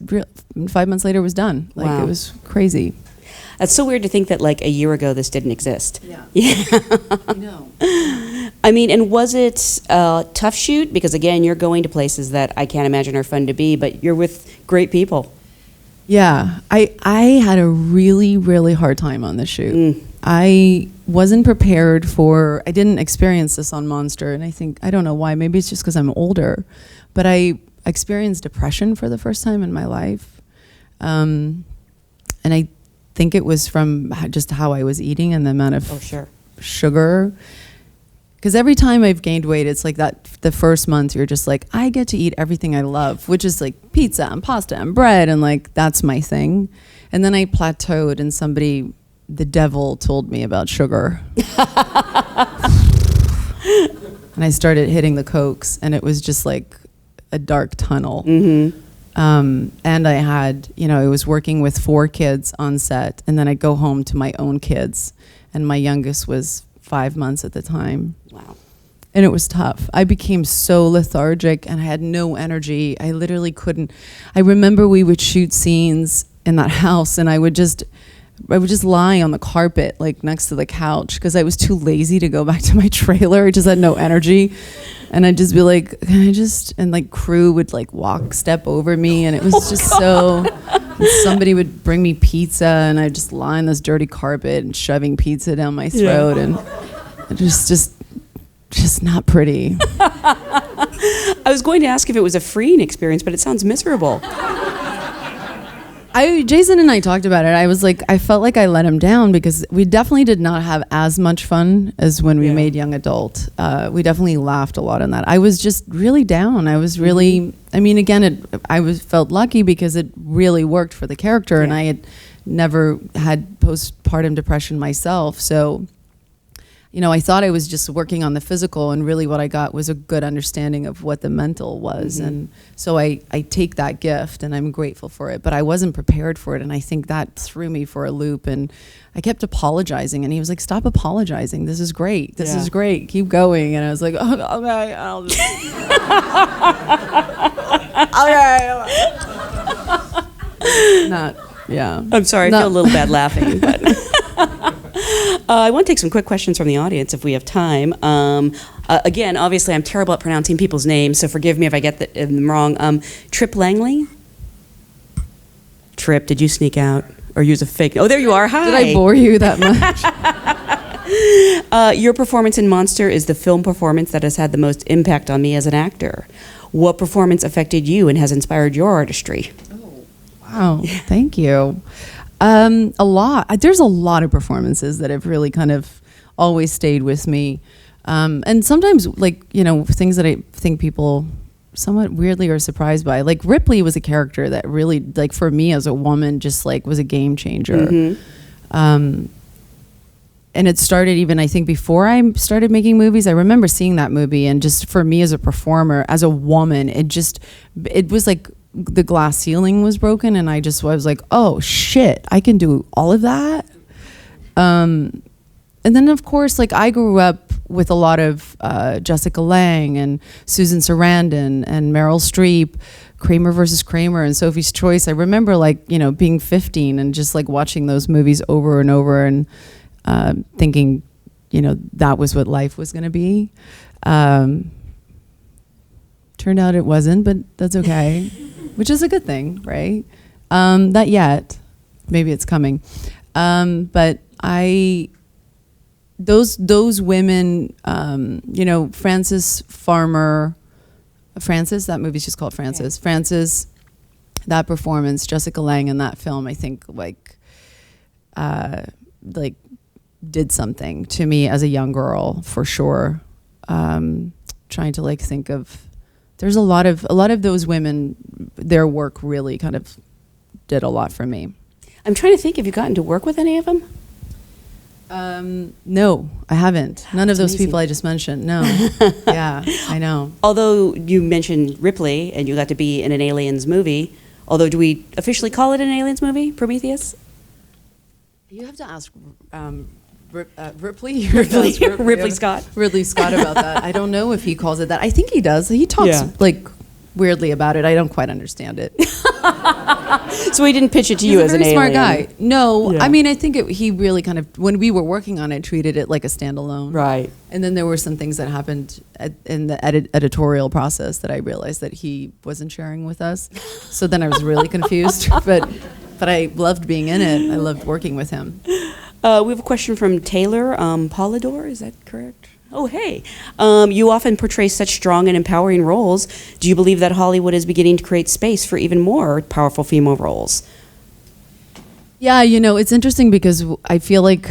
5 months later, it was done. Like, Wow. It was crazy. That's so weird to think that like a year ago this didn't exist. Yeah. Yeah. I know. I mean, and was it a tough shoot? Because again, you're going to places that I can't imagine are fun to be, but you're with great people. Yeah, I had a really, really hard time on this shoot. I wasn't prepared I didn't experience this on Monster, and I don't know why, maybe it's just because I'm older, but I experienced depression for the first time in my life. And I think it was from just how I was eating and the amount of sugar. Because every time I've gained weight, it's like that the first month you're just like, I get to eat everything I love, which is like pizza and pasta and bread, and like that's my thing. And then I plateaued, and somebody the devil told me about sugar. And I started hitting the cokes, and it was just like a dark tunnel. Mm-hmm. And I had, I was working with 4 kids on set, and then I'd go home to my own kids, and my youngest was 5 months at the time. Wow. And it was tough. I became so lethargic, and I had no energy. I literally couldn't. I remember we would shoot scenes in that house, and I would just lie on the carpet, like next to the couch, because I was too lazy to go back to my trailer. I just had no energy. And I'd just be like, can I just, and like crew would like step over me, and it was just so, somebody would bring me pizza, and I'd just lie on this dirty carpet and shoving pizza down my throat, and it was just not pretty. I was going to ask if it was a freeing experience, but it sounds miserable. Jason and I talked about it. I was like, I felt like I let him down because we definitely did not have as much fun as when we made Young Adult. We definitely laughed a lot on that. I was just really down. I was really, I mean, again, felt lucky because it really worked for the character, and I had never had postpartum depression myself. So, I thought I was just working on the physical, and really what I got was a good understanding of what the mental was. Mm-hmm. And so I take that gift, and I'm grateful for it, but I wasn't prepared for it. And I think that threw me for a loop, and I kept apologizing, and he was like, stop apologizing. This is great. This is great. Keep going. And I was like, oh, okay, I'll just. Okay. I'm sorry, I feel a little bad laughing, but. I want to take some quick questions from the audience if we have time. Again, obviously, I'm terrible at pronouncing people's names, so forgive me if I get them wrong. Trip Langley? Trip, did you sneak out or use a fake? Oh, there you are. Hi. Did I bore you that much? Your performance in Monster is the film performance that has had the most impact on me as an actor. What performance affected you and has inspired your artistry? Oh, wow. Thank you. A lot. There's a lot of performances that have really kind of always stayed with me. And sometimes, things that I think people somewhat weirdly are surprised by. Like, Ripley was a character that really, for me as a woman, just, was a game changer. Mm-hmm. And it started even, I think, before I started making movies. I remember seeing that movie, and just for me as a performer, as a woman, it was like, the glass ceiling was broken, and I was like, oh shit, I can do all of that. And then of course, I grew up with a lot of Jessica Lange and Susan Sarandon and Meryl Streep, Kramer versus Kramer and Sophie's Choice. I remember being 15 and just watching those movies over and over, and thinking, that was what life was going to be. Turned out it wasn't, but that's okay. Which is a good thing, right? Not yet. Maybe it's coming. But those women, Frances Farmer, that movie's just called Frances. Yeah. Frances, that performance, Jessica Lange in that film, I think did something to me as a young girl, for sure. Trying to think of. There's a lot of those women, their work really kind of did a lot for me. I'm trying to think, have you gotten to work with any of them? No, I haven't. None of those people I just mentioned, no. Yeah, I know. Although you mentioned Ripley, and you got to be in an Aliens movie, although do we officially call it an Aliens movie, Prometheus? You have to ask Ridley Scott. Ridley Scott about that. I don't know if he calls it that. I think he does. He talks weirdly about it. I don't quite understand it. So he didn't pitch it to you as an alien. He's a very smart guy. No, yeah. I mean, I think he really kind of, when we were working on it, treated it like a standalone. Right. And then there were some things that happened in the editorial process that I realized that he wasn't sharing with us. So then I was really confused. But I loved being in it. I loved working with him. We have a question from Taylor Polidor. Is that correct? Oh, hey. You often portray such strong and empowering roles. Do you believe that Hollywood is beginning to create space for even more powerful female roles? Yeah, it's interesting because I feel like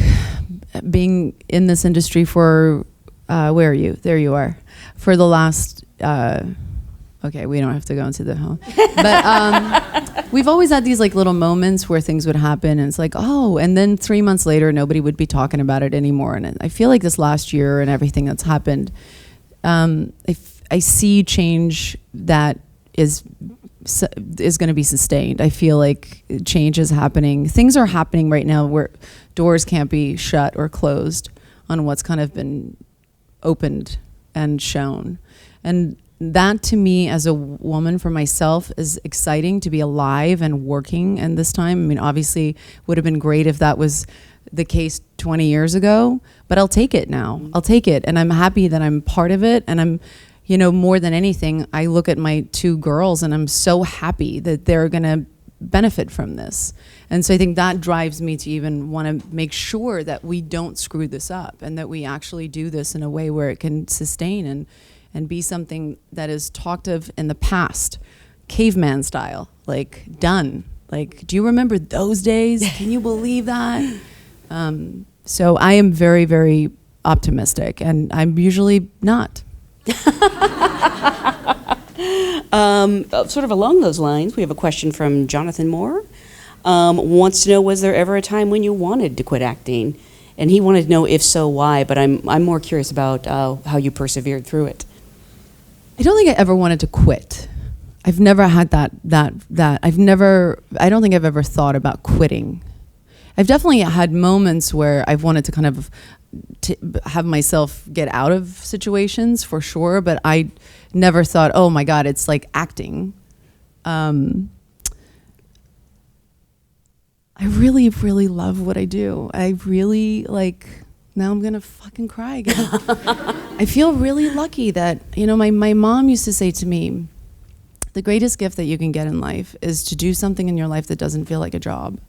being in this industry for, where are you? There you are. For the last, Okay, we don't have to go into the whole. But we've always had these like little moments where things would happen, and it's like, oh, and then 3 months later, nobody would be talking about it anymore. And I feel like this last year and everything that's happened, I see change that is going to be sustained. I feel like change is happening. Things are happening right now where doors can't be shut or closed on what's kind of been opened and shown. And that to me as a woman, for myself, is exciting to be alive and working. And this time, I mean, obviously would have been great if that was the case 20 years ago, but I'll take it now. I'll take it. And I'm happy that I'm part of it. And I'm, you know, more than anything, I look at my 2 girls and I'm so happy that they're going to benefit from this. And so I think that drives me to even want to make sure that we don't screw this up and that we actually do this in a way where it can sustain and be something that is talked of in the past, caveman style, like done. Like, do you remember those days? Can you believe that? So I am very, very optimistic, and I'm usually not. Sort of along those lines, we have a question from Jonathan Moore. Wants to know, was there ever a time when you wanted to quit acting? And he wanted to know if so, why, but I'm more curious about how you persevered through it. I don't think I ever wanted to quit. I've never had that I don't think I've ever thought about quitting. I've definitely had moments where I've wanted to kind of have myself get out of situations, for sure, but I never thought, oh my God, it's like acting. I really, really love what I do. I really now I'm gonna fucking cry again. I feel really lucky that, you know, my mom used to say to me, the greatest gift that you can get in life is to do something in your life that doesn't feel like a job.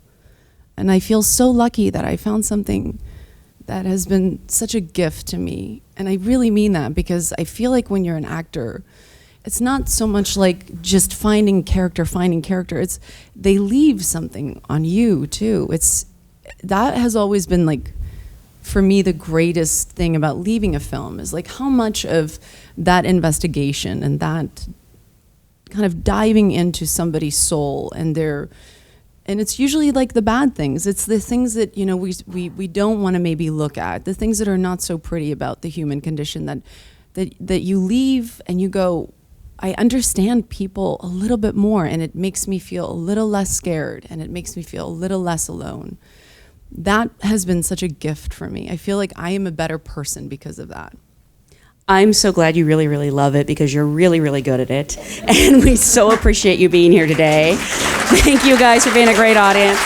And I feel so lucky that I found something that has been such a gift to me. And I really mean that, because I feel like when you're an actor, it's not so much like just finding character. It's they leave something on you too. That has always been like, for me, the greatest thing about leaving a film is like how much of that investigation and that kind of diving into somebody's soul and it's usually like the bad things. It's the things that, you know, we don't want to maybe look at, the things that are not so pretty about the human condition that you leave and you go, I understand people a little bit more, and it makes me feel a little less scared, and it makes me feel a little less alone. That has been such a gift for me. I feel like I am a better person because of that. I'm so glad you really, really love it, because you're really, really good at it. And we so appreciate you being here today. Thank you guys for being a great audience.